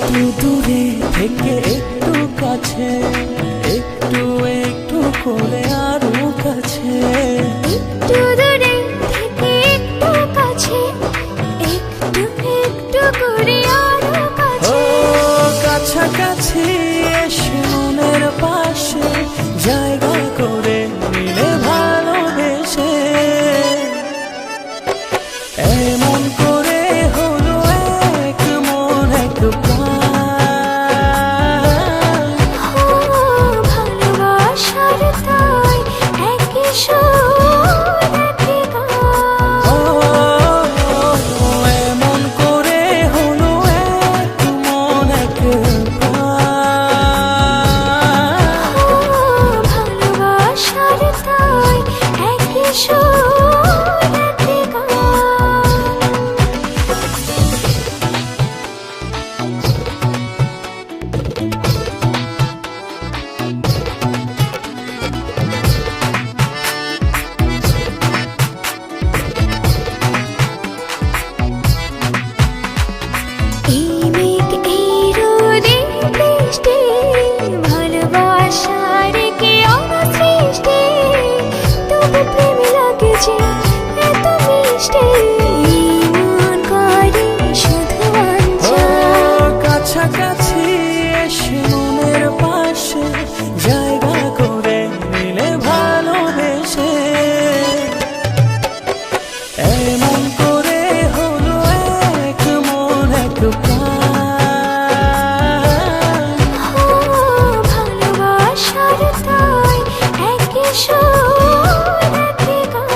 একটু দূরে থেকে একটু কাছে, একটু একটু করে আরো কাছে, একটু দূরে থেকে একটু কাছে, একটু একটু করে আরো কাছে। ও কাছাকাছি এসে মনের পাশে জায়গা করে নিলে ভালোবেসে, এমন করে হলো এক মন এক প্রাণ। ভালোবাসার তাই একই সুর একই গান। এমন করে হলো এক মন এক প্রাণ। ভালোবাসার তাই একই সুর একই গান। এই মেঘ এই রোদে বৃষ্টি, ভালোবাসার কি অসৃষ্টি, তবু প্রেম লাগে যে এত মিষ্টি, মন করে শুধু অঞ্চল। কাছাকাছি এসে মনের পাশে জায়গা করে নিলে ভালোবেসে, এমন করে হলো এক মন এক প্রাণ। ভালোবাসার তাই একই সুর একই গান।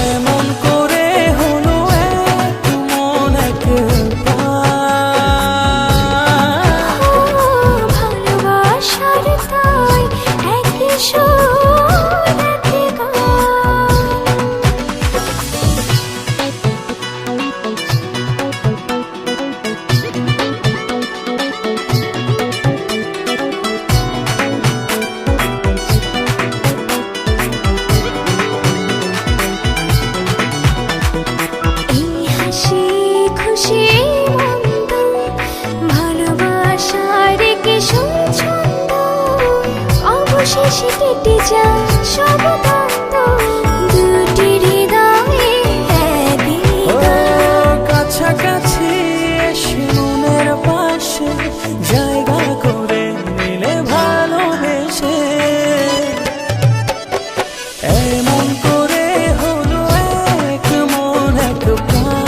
এমন করে হলো এক মন এক প্রাণ। ভালোবাসার তাই একই সুর একই গান। এই হাসি খুশি মন্দ, ভালোবাসার কি ছন্দ, অবশেষে কেটে যায় সব দ্বন্দ্ব, দুটি হৃদয়ে একই গান। কাছাকাছি এসে মনের পাশে জায়গা করে নিলে ভালোবেসে, এমন করে হলো এক মন এক প্রাণ।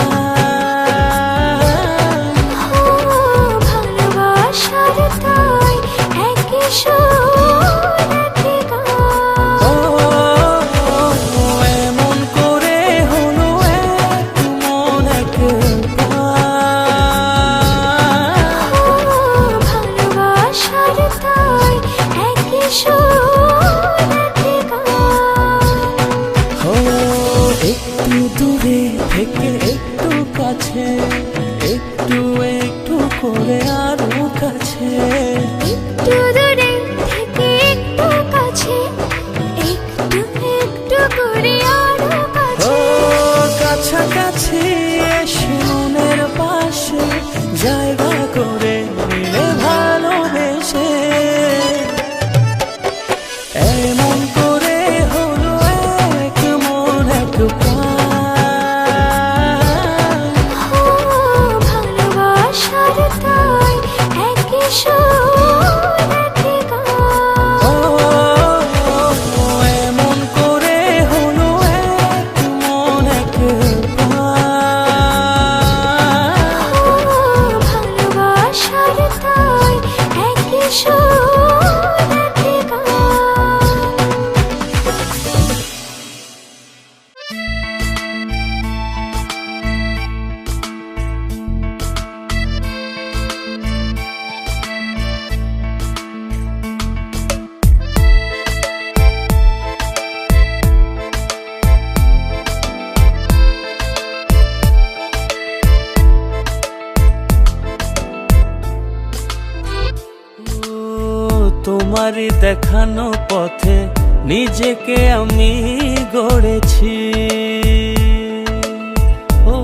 ভালোবাসার তাই একই সুর একই গান। এমন করে হলো এক মন এক প্রাণ। ভালোবাসার তাই একই সুর একই গান। একটু দূরে থেকে একটু কাছে, একটু একটু করে আরো কাছে, একটু দূরে থেকে একটু কাছে, একটু একটু করে আরো কাছে। কাছাকাছি এসে মনের পাশে জায়গা করে নিলে ভালোবেসে, এমন করে হলো এক মন এক প্রাণ। ভালোবাসার তাই একই সুর একই গান। এমন করে হলো এক মন এক প্রাণ। ভালোবাসার তাই একই সুর একই গান। তোমারই দেখানো পথে নিজেকে আমি গড়েছি। ও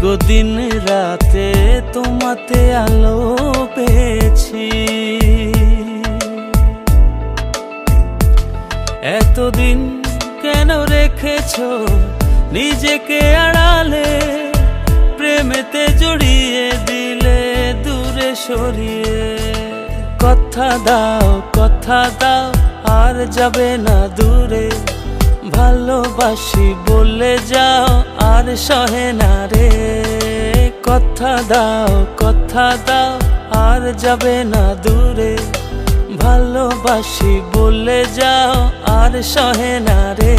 দীর্ঘদিন রাতে তোমাতে আলো পেয়েছি, এতদিন কেন রেখেছো নিজেকে আড়ালে, প্রেমেতে জড়িয়ে দিলে দূরে সরিয়ে। কথা দাও আর যাবে না দূরে, ভালোবাসি বলে যাও আর সহে না রে। কথা দাও আর যাবে না দূরে, ভালোবাসি বলে যাও আর সহে না রে।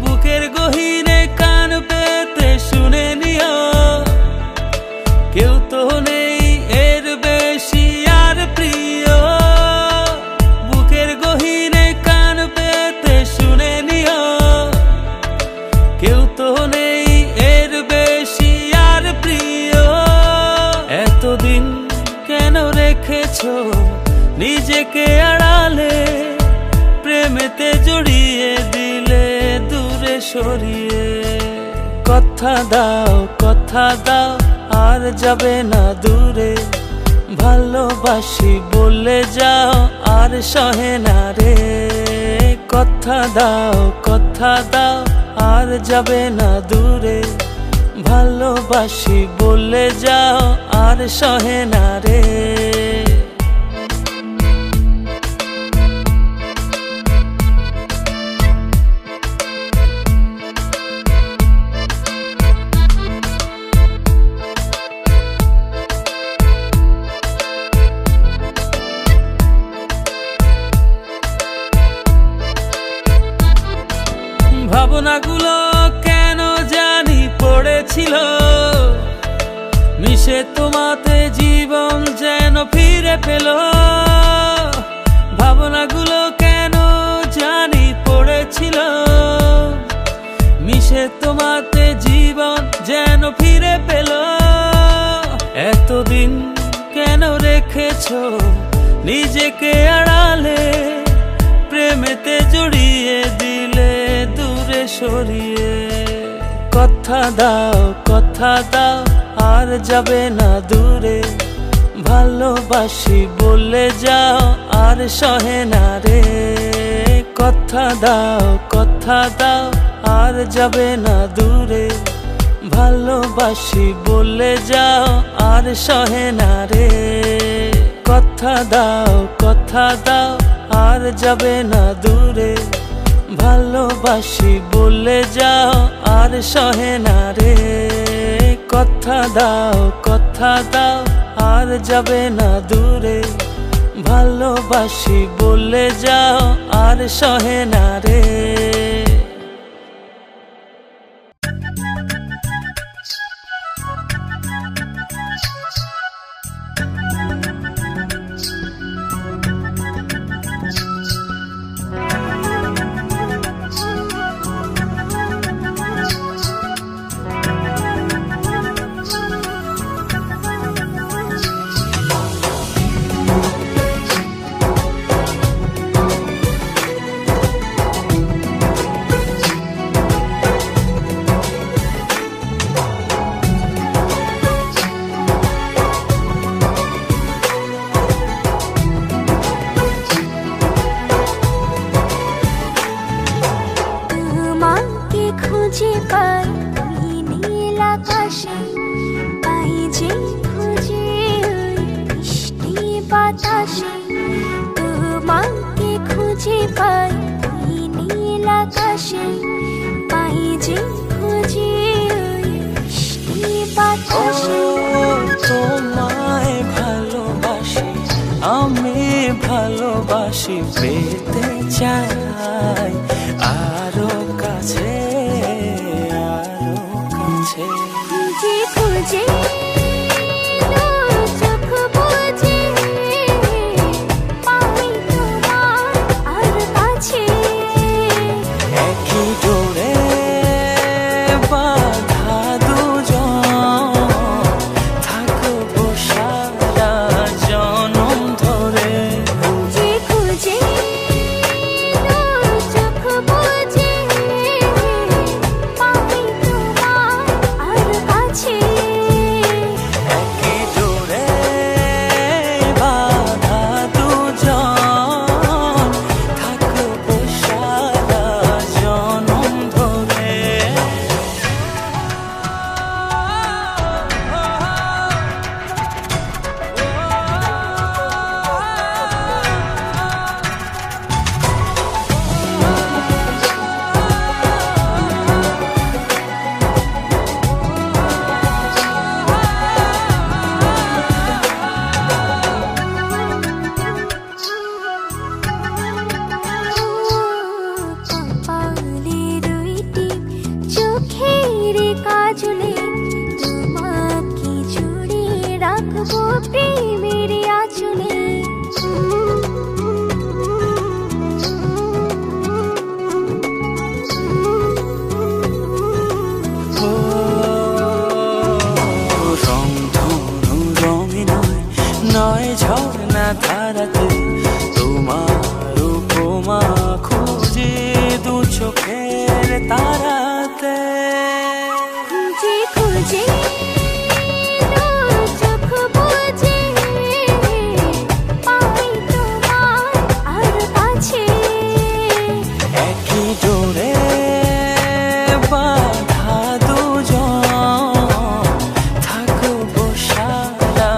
বুকের গহীনে কান পেতে শুনে নিও, কেউ তো নেই এর বেশি আর প্রিয়। বুকের গহীনে কান পেতে শুনে নিও, কেউ তো নেই এর বেশি আর প্রিয়। এতদিন কেন রেখেছো নিজেকে আড়ালে, প্রেমেতে জড়িয়ে দিলে দূরে সরিয়ে। কথা দাও আর যাবে না দূরে, ভালোবাসি বলে যাও আর সহে না রে। কথা দাও আর যাবে না দূরে, ভালোবাসি বলে যাও আর সহে না রে। ভাবনাগুলো কেন জানি পড়েছিল, মিশে তোমাতে জীবন যেন ফিরে পেল। ভাবনাগুলো কেন জানি পড়েছিল, মিশে তোমাতে জীবন যেন ফিরে পেল। এতদিন কেন রেখেছো নিজেকে আড়ালে, প্রেমেতে জড়িয়ে দিলে দূরে সরিয়ে। কথা দাও আর যাবে না দূরে, ভালোবাসি বলে যাও আর সহে না রে। কথা দাও আর যাবে না দূরে, ভালোবাসি বলে যাও আর সহে না রে। কথা দাও আর যাবে না দূরে, ভালোবাসি বলে যাও আর সহে না রে। কথা দাও আর যাবে না দূরে, ভালোবাসি বলে যাও আর সহে না রে। খুঁজে পাই ওই নীল আকাশে, পাই যে খুঁজে ওই বৃষ্টি বাতাসে। তোমাকে খুঁজে পাই ওই নীল আকাশে, পাই যে খুঁজে ওই বৃষ্টি বাতাসে। তোমায় ভালোবাসি আমি, ভালোবাসি পেতে চাই আরো কাছে। খুঁজে খুঁজে চোখ বুজে পাই তোমার আর কাছে। নয় ঝর্ণা ধারাতে তোমার উপমা খুঁজে দু চোখের তারাতে খুঁজে খুঁজে দু চোখ বুজে পাই তোমার আর কাছে একই ডোরে বাঁধা দুজন থাকবো সারা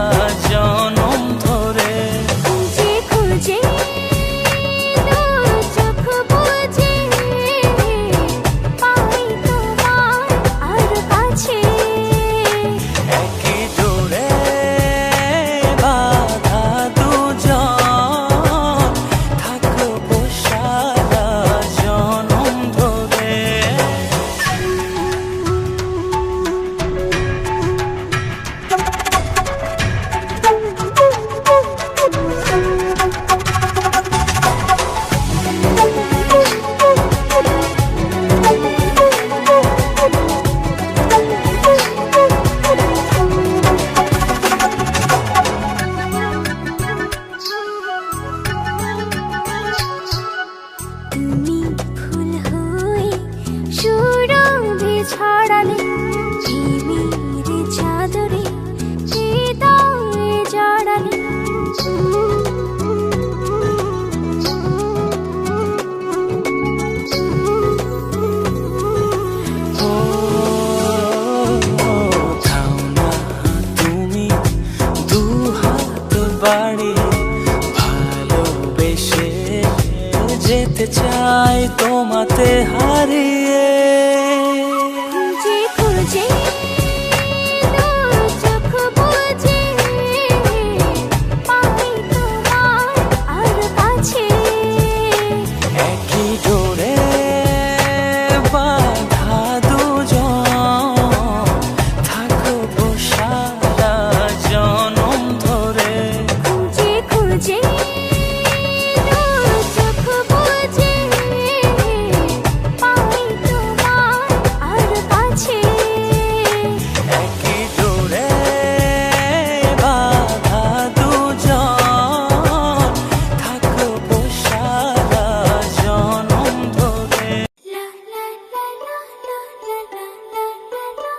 জনম ধরে খুঁজে খুঁজে দু চোখ বুজে পাই তোমার আর কাছে একই ডোরে বাঁধা দুজন থাকবো সারা জনম ধরে তুমি ফুল হয়ে সুরভি ছড়ালে ঝিমির চাদরে হৃদয়ে জড়ালে ও থাও না তুমি দু হাত বাড়িয়ে ভালোবেসে যেতে চাই তোমাতে হারিয়ে খুঁজে খুঁজে দু চোখ বুজে পাই তোমার আর কাছে একই ডোরে বাঁধা দুজন থাকবো সারা জনম ধরে খুঁজে খুঁজে দু চোখ বুজে পাই তোমার আর কাছে একই ডোরে বাঁধা দুজন থাকবো সারা জনম ধরে লা লা লা লা লা লা লা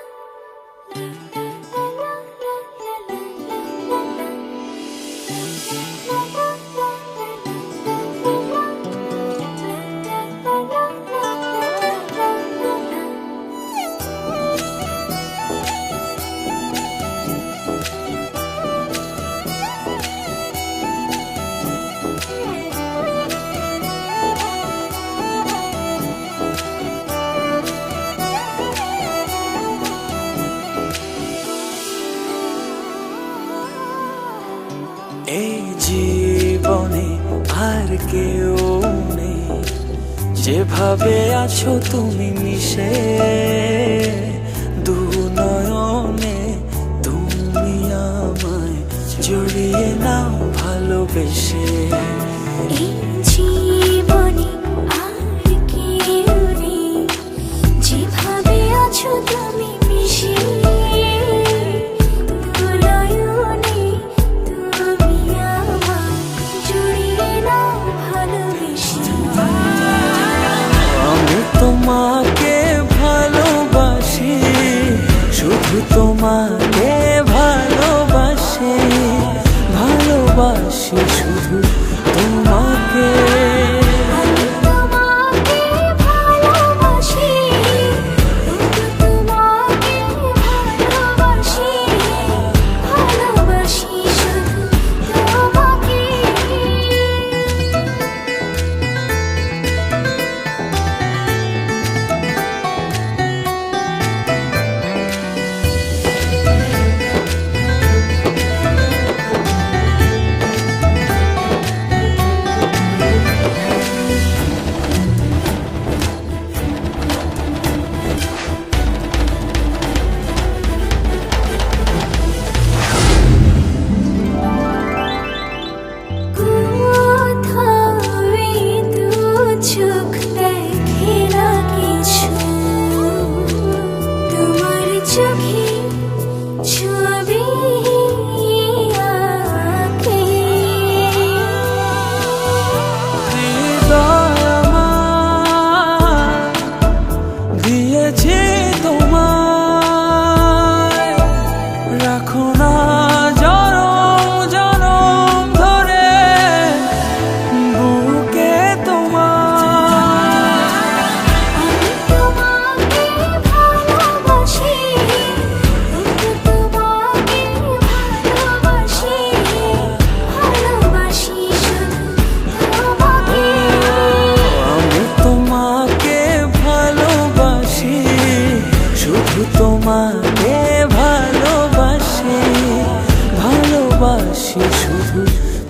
এই জীবনে আর কেউ নেই যেভাবে আছো তুমি মিশে দু নয়নে তুমি আমায় জড়িয়ে নাও ভালোবেসে এই জীবনে আর কেউ নেই যেভাবে আছো তুমি মিশে দু নয়নে তুমি আমায় জড়িয়ে নাও ভালোবেসে আমি তোমাকে ভালোবাসি শুধু তোমাকে ভালোবাসি ভালোবাসি শুধু তোমাকে আমি তোমাকে ভালোবাসি শুধু তোমাকে ভালোবাসি ভালোবাসি শুধু তোমাকে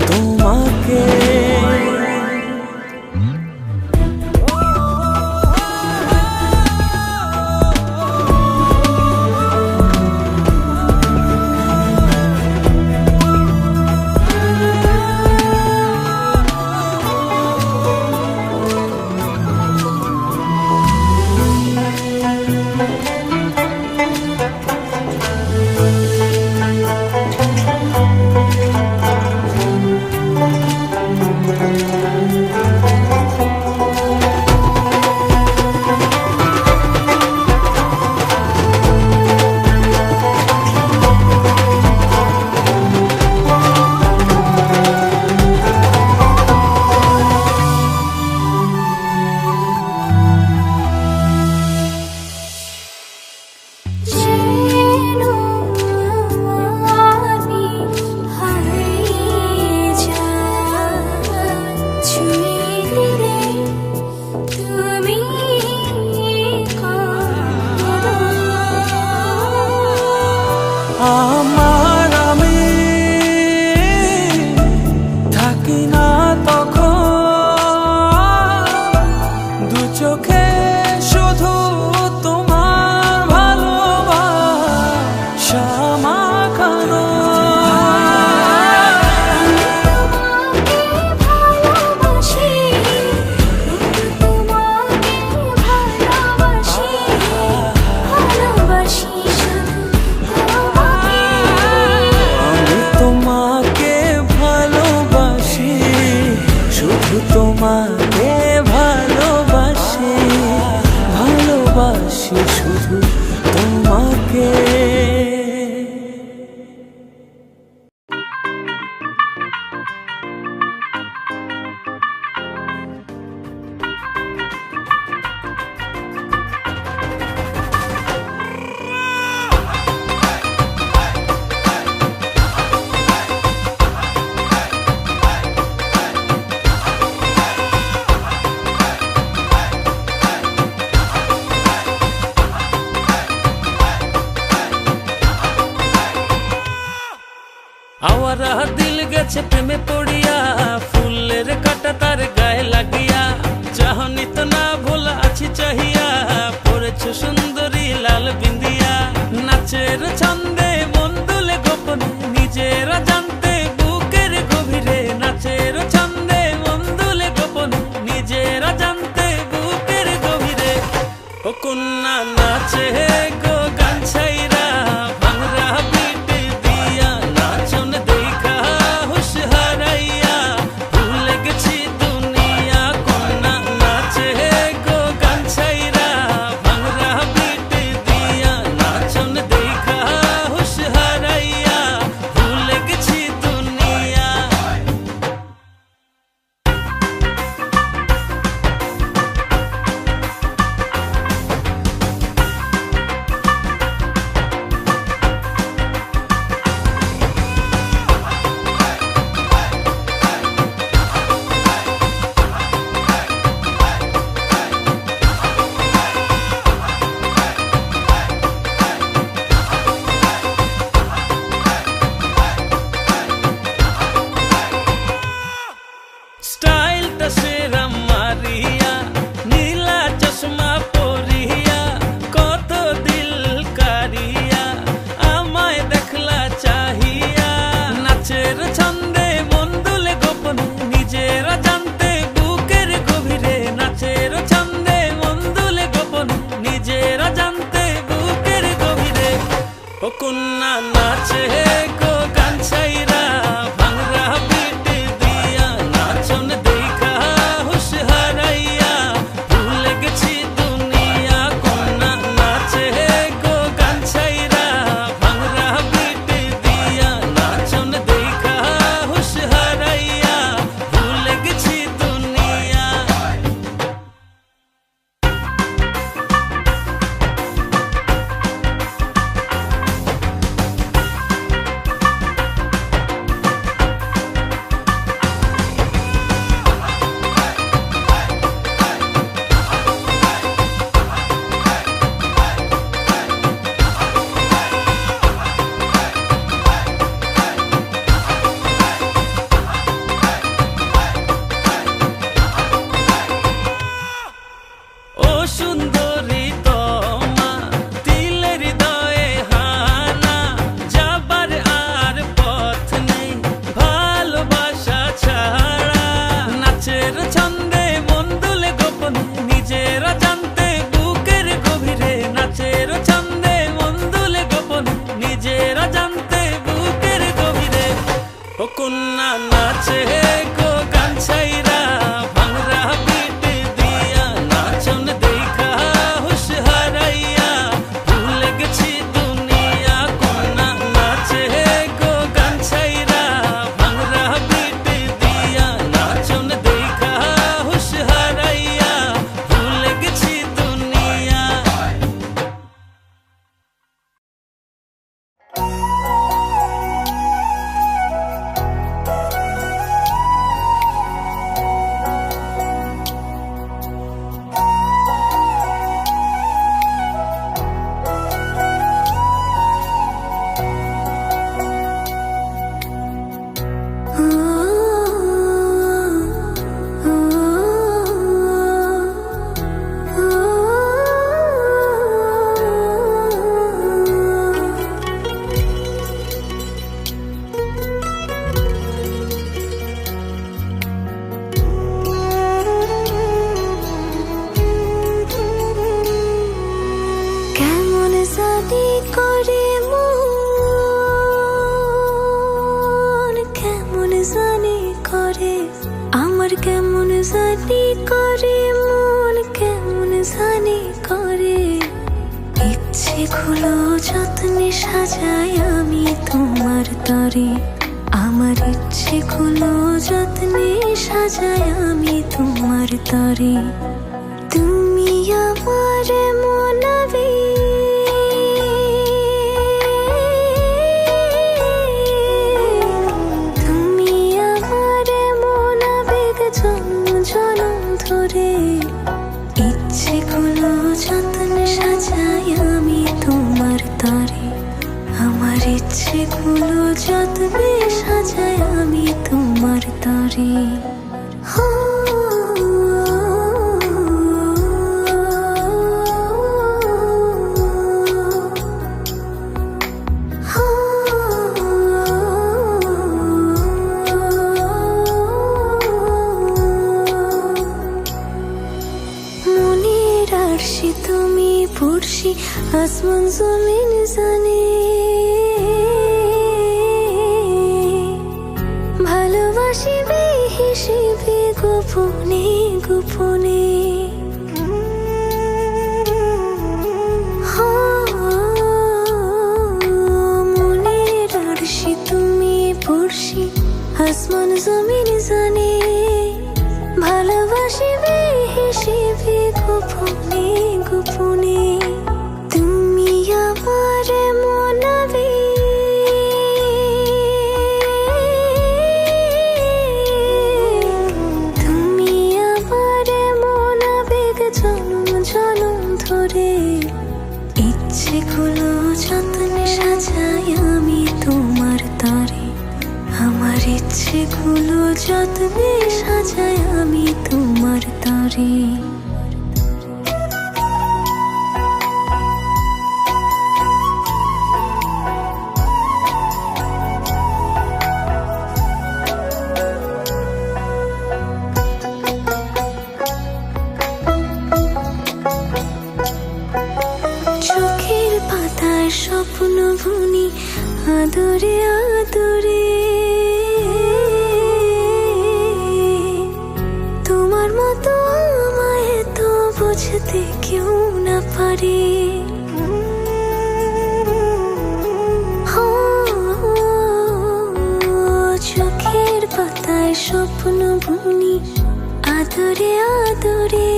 তোমাকে। যেন আমি হারিয়ে যাচ্ছি রে, তুমি কাঁদো। আমার আমি থাকি না তখন, দু চোখে শুধু তোমার ভালোবাসা মাখানো। ভালোবাসি, তোমাকে ভালোবাসি, ভালোবাসি শুধু তোমাকে। আমি তোমাকে ভালোবাসি, শুধু তোমাকে ভালোবাসি, ভালোবাসি শুধু তোমাকে। আওয়ারা দিল গেছে প্রেমে পড়িয়া, ফুলের কাটা তার গায়ে লাগিয়া, চাহনি তো না ভোলা আছি চাহিয়া, পড়েছ সুন্দরী লাল বিন্দিয়া। নাচের ছন্দে মন দুলে গোপনে, নিজেরা জানতে বুকের গভীরে, নাচের ছন্দে মন দুলে গোপনে, নিজেরা জানতে বুকের গভীরে। ও কন্যা নাচে গো গান ছাইরা, ভাঙরা পিট দিয়া, নাচন দেখা হুশ হারাইয়া। কন্যা নাচে গো গান ছাইরা ভাঙরা পিট দিয়া নাচন দেখা হুশ হারাইয়া ভুলে গেছি দুনিয়া কন্যা নাচে গো গান ছাইরা ভাঙরা পিট দিয়া নাচন দেখা হুশ হারাইয়া ভুলে গেছি দুনিয়া কেমন জানি করে মন, কেমন জানি করে আমার, কেমন জানি করে মন, কেমন জানি করে ইচ্ছে গুলো যত্নে সাজাই আমি তোমার তরে, আমার ইচ্ছে গুলো যত্নে সাজাই আমি তোমার তরে। তুমি আমার মনাবে, তুমি আমার মনাবেগ জন্ম জনম ধরে ইচ্ছে গুলো যত্ন সাজাই আমি তোমার তরে, আমার ইচ্ছে গুলো যত্নে সাজাই আমি তোমার তরে। মনের আরশি তুমি পড়শি, আসমান জমিন জানে ভালোবাসি বেহিসেবে গোপনে গোপনে। মনের আরশি তুমি পড়শি, আসমান জমিন জানে ভালোবাসি বেহিসেবে গোপনে গোপনে। তুমি আমার মনাবে, তুমি আমার মনাবেগ জনম জনম ধরে ইচ্ছে গুলো যত্নে সাজাই আমি তোমার তরে, আমার ইচ্ছে গুলো যত্নে সাজাই আমি তোমার তরে। চোখের পাতায় স্বপ্ন বুনি আদরে আদরে, তোমার মতো আমায় তো বুঝতে কেউ না পারে। চোখের পাতায় স্বপ্ন বুনি আদরে আদরে,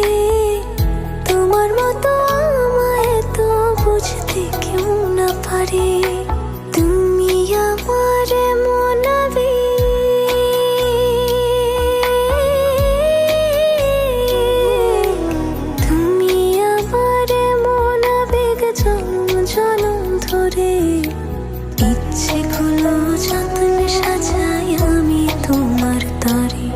তোমার মতো আমায় তো বুঝতে কেউ না পারে। তুমি আমার মনাবে, তুমি আমার মনাবেগ জন্ম জনম ধরে ইচ্ছে গুলো যত্নে সাজাই আমি তোমার তরে,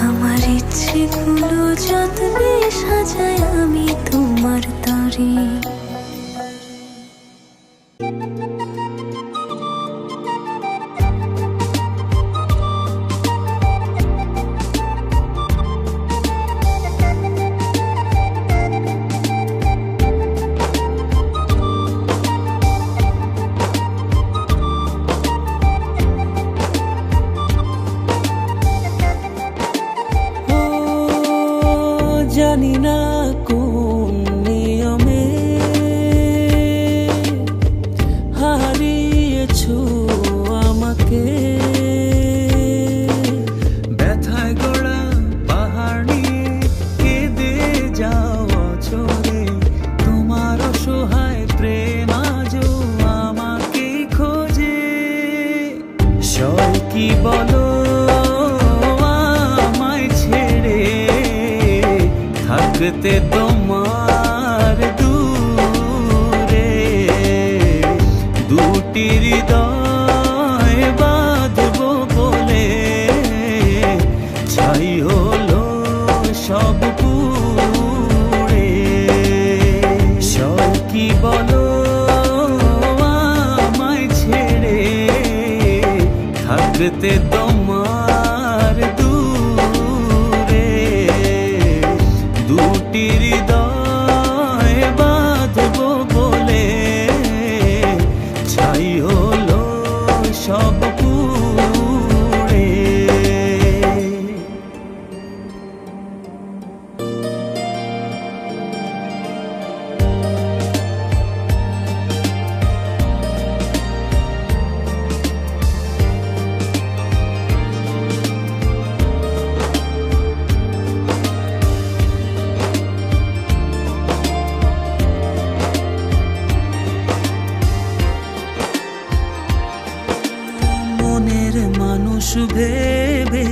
আমার ইচ্ছে গুলো যত্নে সাজাই আমি তোমার তরে। জানি না কোন নিয়মে হারিয়েছো আমাকে। ব্যথায় গড়া পাহাড় নিয়ে কেঁদে যাও অঝরে, তোমার অসহায় প্রেম আজও আমাকে খোঁজে। সয় কি বলো আমায় ছেড়ে, থাকতে তোমার দূরে দুটি হৃদয় বাঁধবো বলে, ছাই হলো সব পুড়ে। সব কি বলো আমায় ছেড়ে, থাকতে তোমার দূরে দুটি হৃদয় বাঁধবো বলে, ছাই হলো সব পুড়ে। মনের মানুষ ভেবে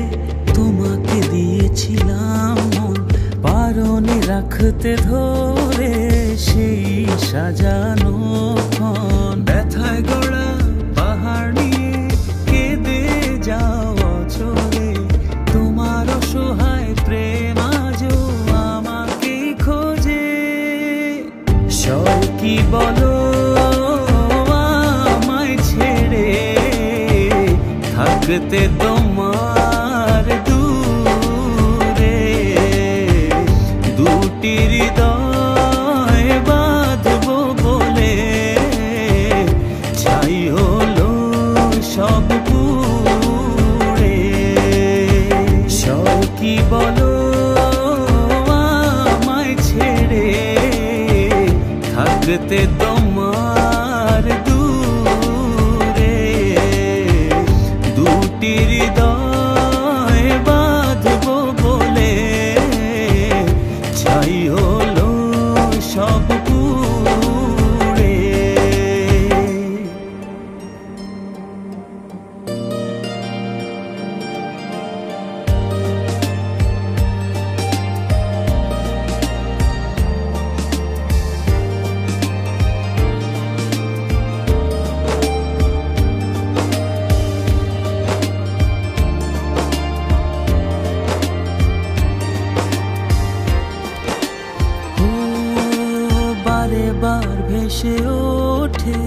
তোমাকে দিয়েছিলাম মন, পারনে রাখতে ধরে সেই সাজানো ক্ষণ। ব্যথায় গড়া পাহাড় নিয়ে কেঁদে যাও অঝরে, তোমার অসহায় প্রেম আজও আমাকে খোঁজে। সয় কি বলো আমায় ছেড়ে, থাকতে তোমার দূরে দুটি হৃদয় বাঁধবো বলে, ছাই হলো সব পুড়ে। সব কি বলো আমায় ছেড়ে, থাকতে তোমার দূরে দুটি হৃদয় বাঁধবো বলে, ছাই হলো সব পুড়ে। বারে বার ভেসে ওঠে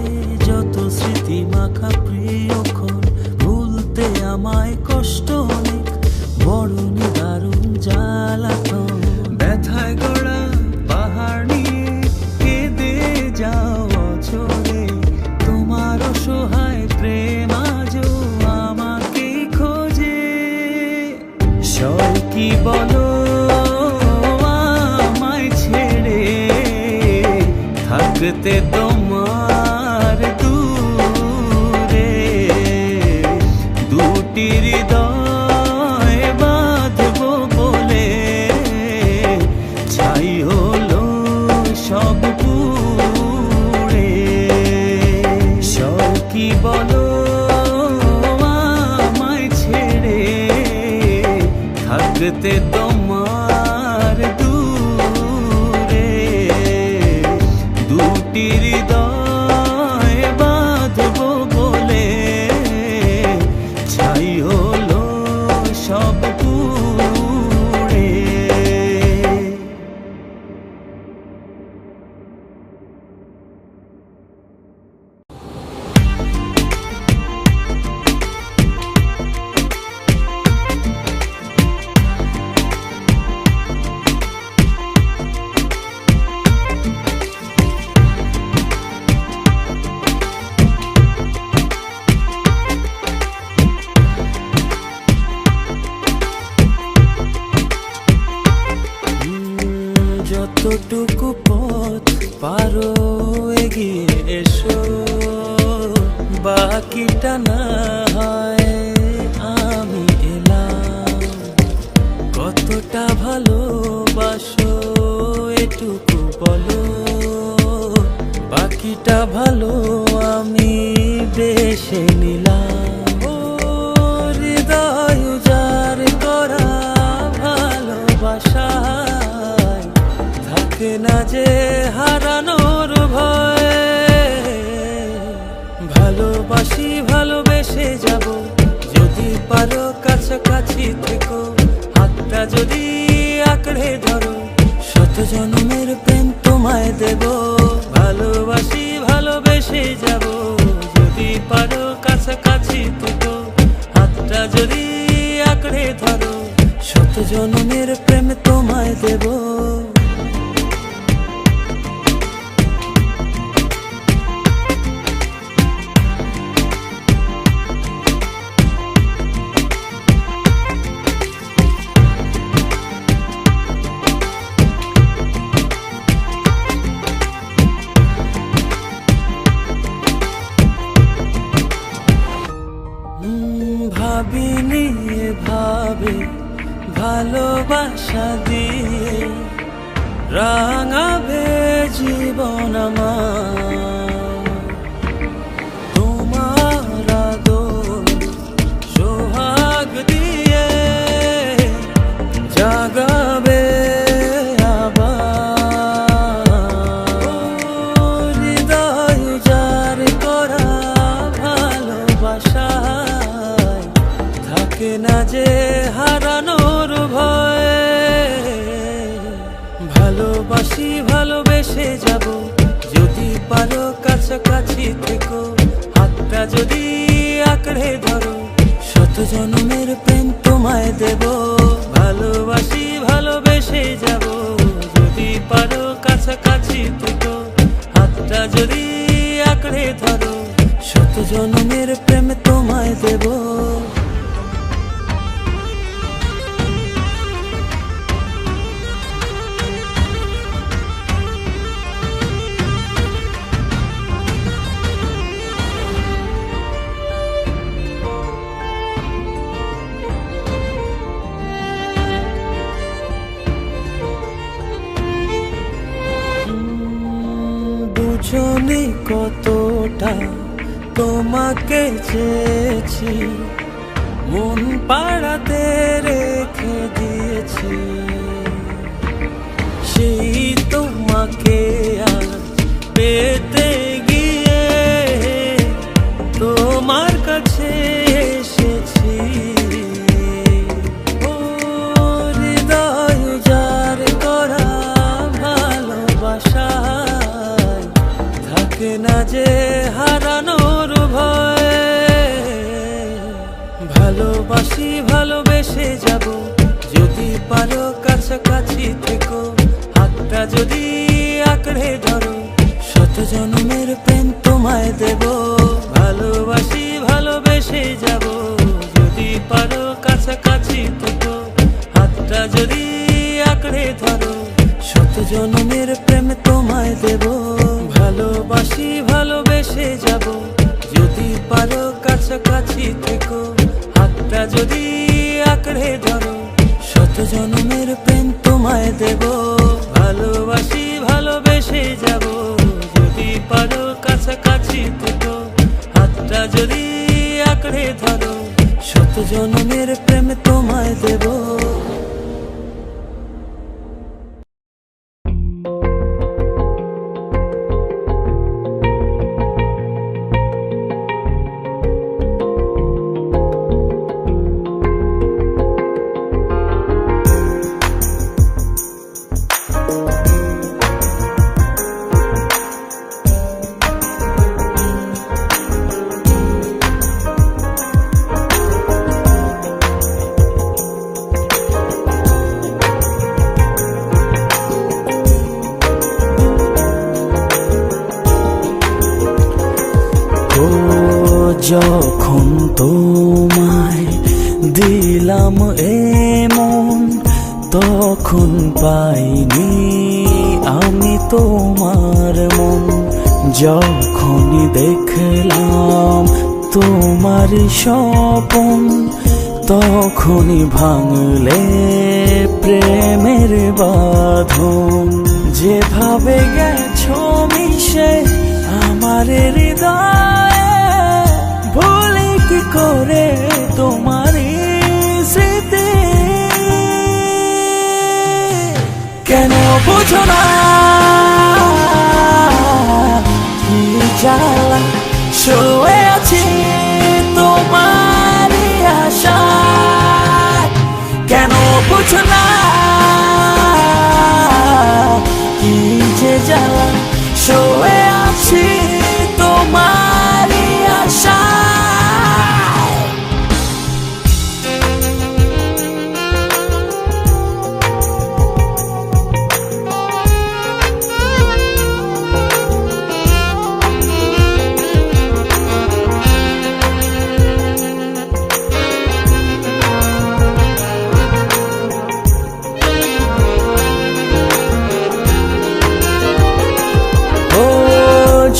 যত স্মৃতি মাখা প্রিয়ক্ষণ, ভুলতে আমায় কষ্ট অনেক, বড় নিদারুণ জ্বালাতন। ব্যথায় গড়া পাহাড় নিয়ে কেঁদে যাও অঝরে, তোমার অসহায় প্রেম আজও আমাকে খোঁজে। সয় কি বলো আমায় ছেড়ে, থাকতে তোমার দূরে দুটি হৃদয় বাঁধবো বলে, ছাই হলো সব পুড়ে। সব কি বলো আমায় ছেড়ে, থাকতে তোমার দূরে দুটি হৃদয় বাঁধবো বলে, ছাই হলো সব পুড়ে। যতটুকু পথ পারো এগিয়ে এসো, বাকিটা না হয় আমি এলাম। কতটা ভালোবাসো এটুকু বলো, বাকিটা ভালো আমি বেশে নিলাম। ও হৃদয় উজাড় করা ভালোবাসায় থাকে না যে হারানোর ভয়। ভালোবাসি ভালোবেসে যাব, যদি পারো কাছাকাছি থেকো, হাতটা যদি আঁকড়ে ধরো, শত জন্মের প্রেম তোমায় দেব। ভালোবাসি ভালোবেসে যাব, যদি পারো কাছাকাছি থেকো, হাতটা যদি আঁকড়ে ধরো, শত জন্মের প্রেম তোমায় দেব। ভাবিনি এভাবে ভালোবাসা দিয়ে রাঙাবে জীবন আমার। তোমার আদর সোহাগ দিয়ে জাগাবে আবার। হৃদয় উজাড় করা ভালোবাসা থাকে না যে হারানোর ভয়। ভালোবাসি ভালোবেসে যাব, যদি পারো কাছাকাছি থেকো, হাতটা যদি আঁকড়ে ধরো, শত জন্মের প্রেম তোমায় দেব। ভালোবাসি ভালোবেসে যাব, যদি পারো কাছাকাছি থেকো, হাতটা যদি আঁকড়ে ধরো, শত জন্মের প্রেম তোমায় দেব। বুঝনি কতটা তোমাকে চেয়েছি, মন পাড়াতে রেখে দিয়েছি। সেই তোমাকে আজ পেতে গিয়ে তোমার কাছে এসেছি। ও হৃদয় উজাড় করা ভালোবাসা থাকে না যে হারানোর ভয়। ভালোবাসি ভালোবেসে যাব, যদি পারো কাছাকাছি থেকো, হাতটা যদি আঁকড়ে ধরো, শত জন্মের প্রেম তোমায় দেব। ভালোবাসি ভালোবেসে যাব, যদি পারো কাছাকাছি থেকো, হাতটা যদি আঁকড়ে ধরো, শত জন্মের প্রেম তোমায় দেব। ভালোবাসি ভালোবেসে যাব, যদি পারো কাছাকাছি থেকো, হাতটা যদি আঁকড়ে ধরো, শত জন্মের প্রেম তোমায় দেব। ভালোবাসি ভালোবেসে যাব, যদি পারো কাছাকাছি থেকো, হাতটা যদি আঁকড়ে ধরো, শত জন্মের প্রেম তোমায় দেব। যখন তোমায় দিলাম এমন, তখন পাইনি তোমার মন। যখনই দেখলাম তোমার স্বপন, তখনই ভাঙলে প্রেমের বাঁধন। যেভাবে গেছো মিশে আমার হৃদয়ে, ভুলি কি করে তোমার স্মৃতি। কেন বুঝো না কি জ্বালা, শুয়ে আছি তোমার আশায়। কেন বুঝো না কি যে জ্বালা, শুয়ে আছি তোমার আশায়।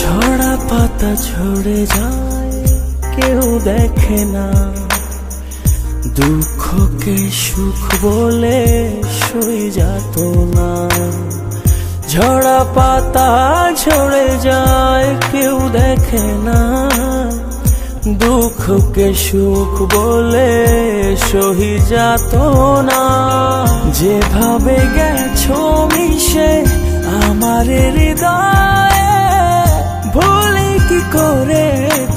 ঝরা পাতা ঝরে যায়, কেউ দেখে না। দুঃখকে সুখ বলে সই যেত না। ঝরা পাতা ঝরে যায়, কেউ দেখে না। দুঃখকে সুখ বলে সহি যেত না। যেভাবে গেছো মিশে আমার হৃদয়ে, ভুলি কি করে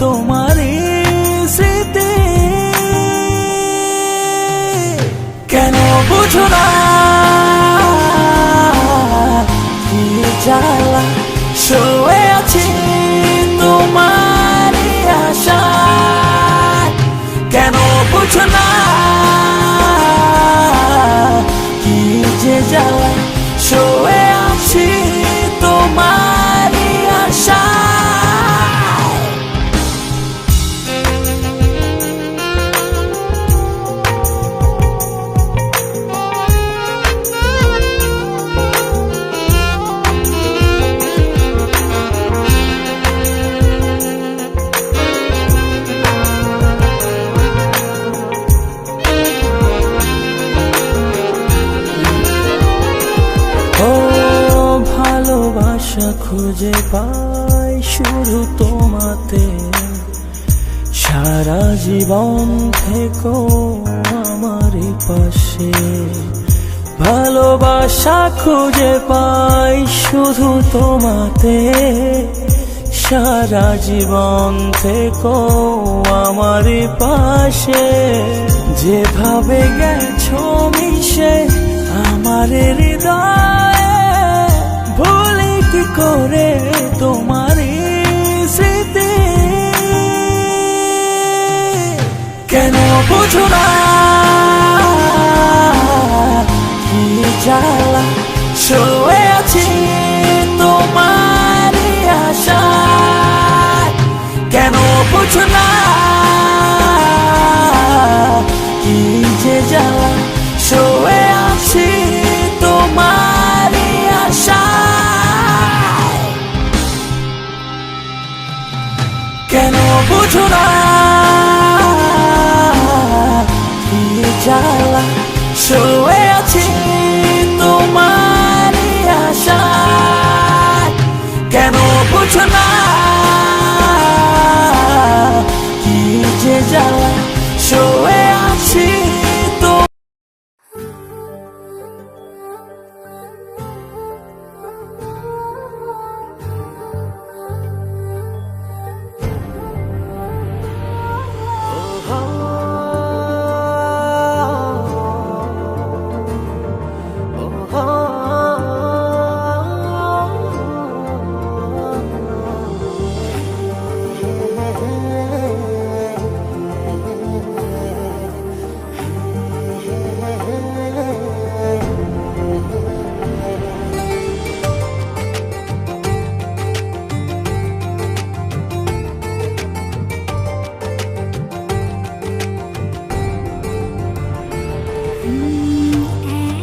তোমার স্মৃতি। কেন বুঝো না কি জ্বালা, শুয়ে আছি তোমার আশায়। কেন বুঝো না কি যে জ্বালা, শুয়ে আছি তোমার আশায়। ও ভালোবাসা খুঁজে পাই শুধু তোমাতে, সারা জীবন থেকো আমার পাশে। ভালোবাসা খুঁজে পাই শুধু তোমাতে, সারা জীবন থেকো আমার পাশে। যেভাবে গেছো মিশে আমার হৃদয়ে, ভুলি কি করে তোমার স্মৃতি। কেন বুঝো না কি জ্বালা, শুয়ে আছি তোমার আশায়। কেন বুঝো না কি যে জ্বালা, শুয়ে আছি তোমার আশায়। কেন বুঝো না কি জ্বালা, শুয়ে আছি তোমার আশায়। কেন বুঝো না কি যে জ্বালা, শুয়ে আছি তো।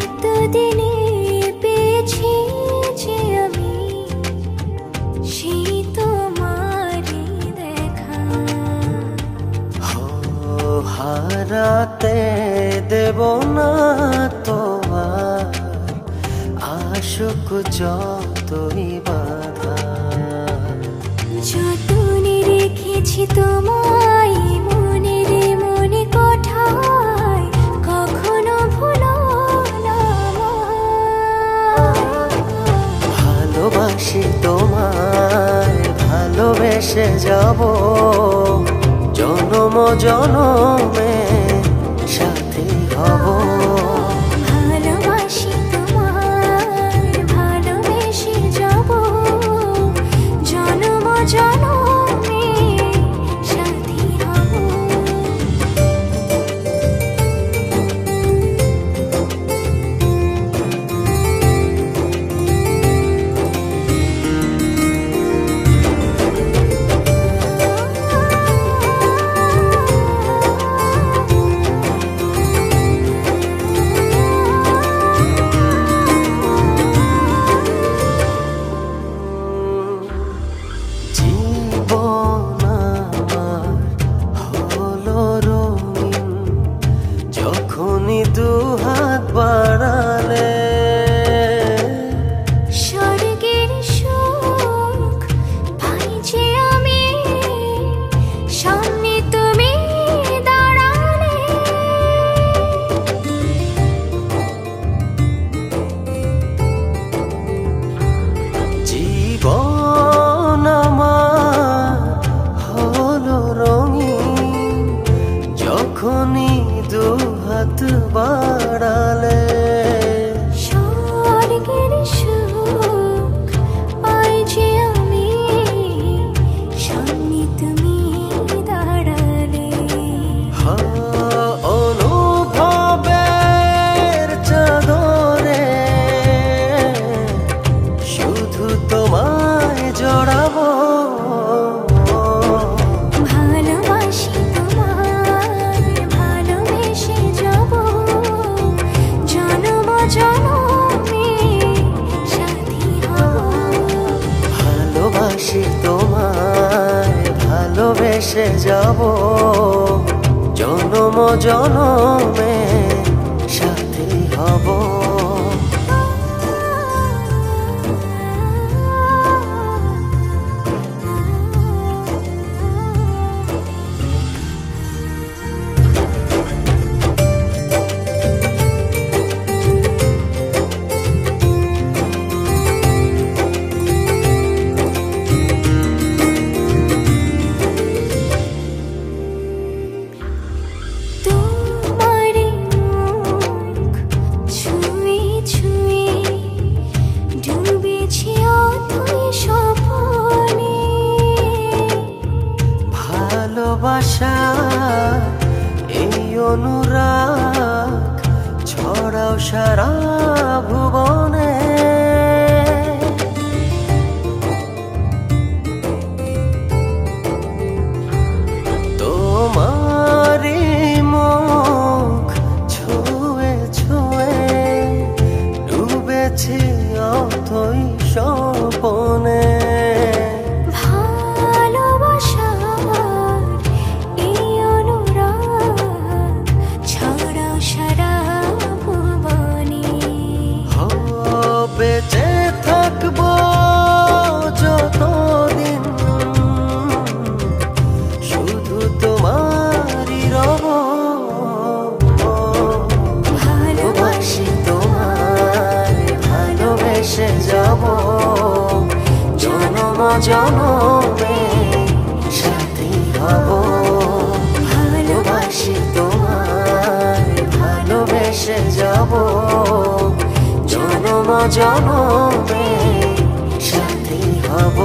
এতদিনে পেয়েছি যে আমি দেব না তো আর আশুক যতই বাধা। যতনে রেখেছি তোমায় মনের মনে কোঠায়, কখনো ভুলো না আমায়। ভালোবাসি তোমায়, ভালোবেসে যাব জনম জনমে সাথী হব। ভালোবাসি তোমায়, ভালোবেসে যাব জনম জনমে সাথী হব। জীবন আমার হলো রঙিন যখনই দুহাত বাড়ালে। স্বর্গের সুখ পাই যে আমি, সামনে তুমি দাঁড়ালে। জীবন আমার হলো রঙিন যখনই দুহাত বাড়ালে। স্বর্গের সুখ পাই যে আমি, সামনে তুমি দাঁড়ালে। অনুভবের চাদরে শুধু তোমায় জড়াবো। ভালোবাসি তোমায়, ভালোবেসে যাব জনম জনমে সাথী হব। ভালোবাসি তোমায়, ভালোবেসে যাব জনম জনমে সাথী হব। তোমার মুখ ছুঁয়ে ছুঁয়ে ডুবেছি অথই স্বপ্নে। ভালোবাসা এই অনুরাগ ছড়াও সারা ভুবনে। তোমারি মুখ ছুঁয়ে ছুঁয়ে ডুবেছি অথই স্বপনে। ভালোবাসার এই অনুরাগ ছড়াও সারা ভুবনে। বেঁচে থাকবো যতদিন শুধু তোমারই রব। ভালোবাসি তোমায়, ভালোবেসে যাব জনম জনমে সাথী হব। ভালোবাসি তোমায়, ভালোবেসে যাব জনম জনমে সাথী হব।